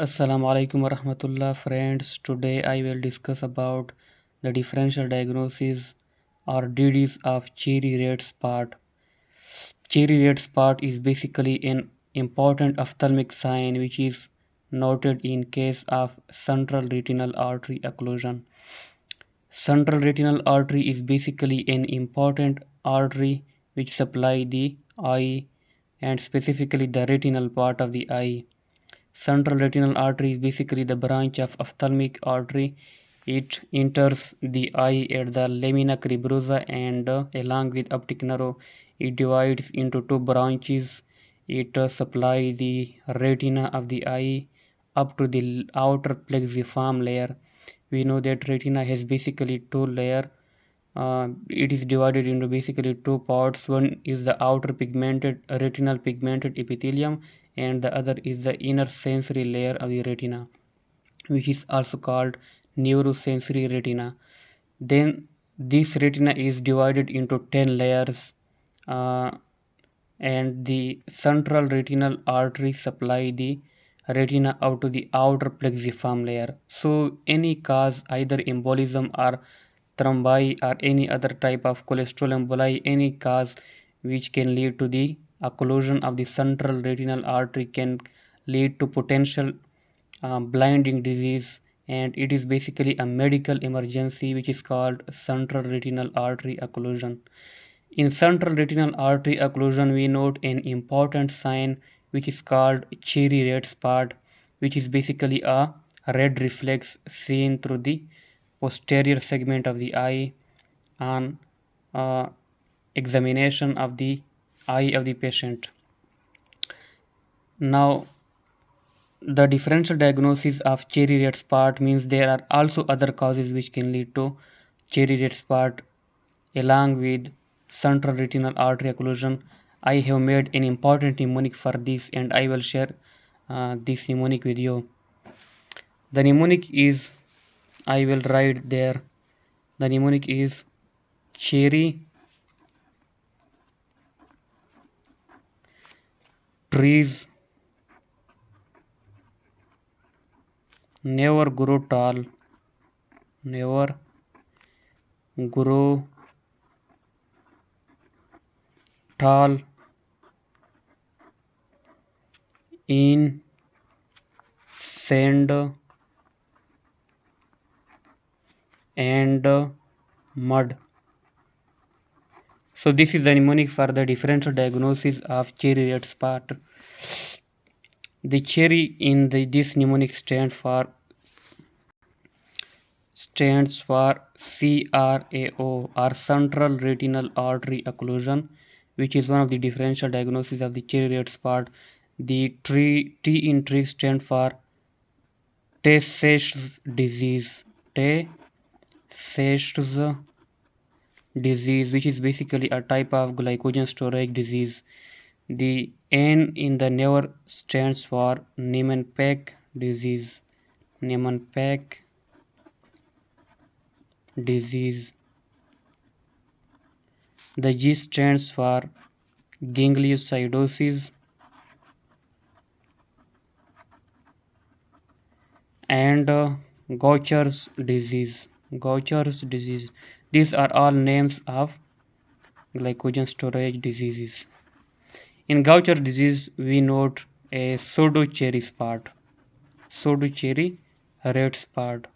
Assalamu alaikum warahmatullah friends. Today I will discuss about the differential diagnosis or DDs of cherry red spot. Cherry red spot is basically an important ophthalmic sign which is noted in case of central retinal artery occlusion. Central retinal artery is basically an important artery which supply the eye and specifically the retinal part of the eye. Central retinal artery is basically the branch of ophthalmic artery. It enters the eye at the lamina cribrosa and along with optic nerve it divides into two branches. It supplies the retina of the eye up to the outer plexiform layer. We know that retina has basically two layers. It is divided into basically two parts. One is the outer pigmented retinal pigmented epithelium and the other is the inner sensory layer of the retina, which is also called neurosensory retina. Then this retina is divided into 10 layers, uh, and the central retinal artery supply the retina out to the outer plexiform layer. So any cause, either embolism or thrombi or any other type of cholesterol emboli, any cause which can lead to the occlusion of the central retinal artery can lead to potential blinding disease, and it is basically a medical emergency which is called central retinal artery occlusion. In central retinal artery occlusion, we note an important sign which is called cherry red spot, which is basically a red reflex seen through the posterior segment of the eye on examination of the eye of the patient. Now, the differential diagnosis of cherry red spot means there are also other causes which can lead to cherry red spot along with central retinal artery occlusion. I have made an important mnemonic for this and I will share this mnemonic with you. The mnemonic is, I will write there, the mnemonic is cherry trees never grow tall, never grow tall in sand and mud. So this is the mnemonic for the differential diagnosis of cherry red spot. The cherry in this mnemonic stands for CRAO or central retinal artery occlusion, which is one of the differential diagnoses of the cherry red spot. The T in tree stands for Tay-Sachs disease. Tay-Sachs disease, which is basically a type of glycogen storage disease. The N in the never stands for Niemann-Pick disease. Niemann-Pick disease. The G stands for gangliosidosis and Gaucher's disease. Gaucher's disease. These are all names of glycogen storage diseases. In Gaucher disease, we note a pseudo cherry spot, pseudo cherry red spot.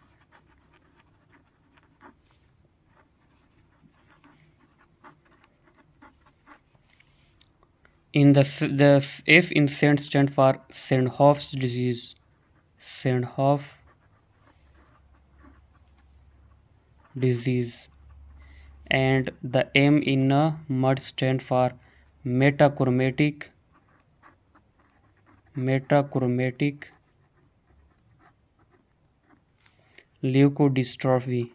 In the S in Sand stand for Sandhoff's disease. Sandhoff disease. And the M in mud stand for metachromatic leukodystrophy.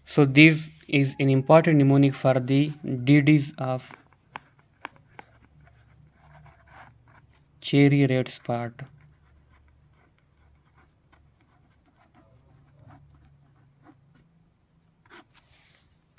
So this is an important mnemonic for the DDs of cherry red spot.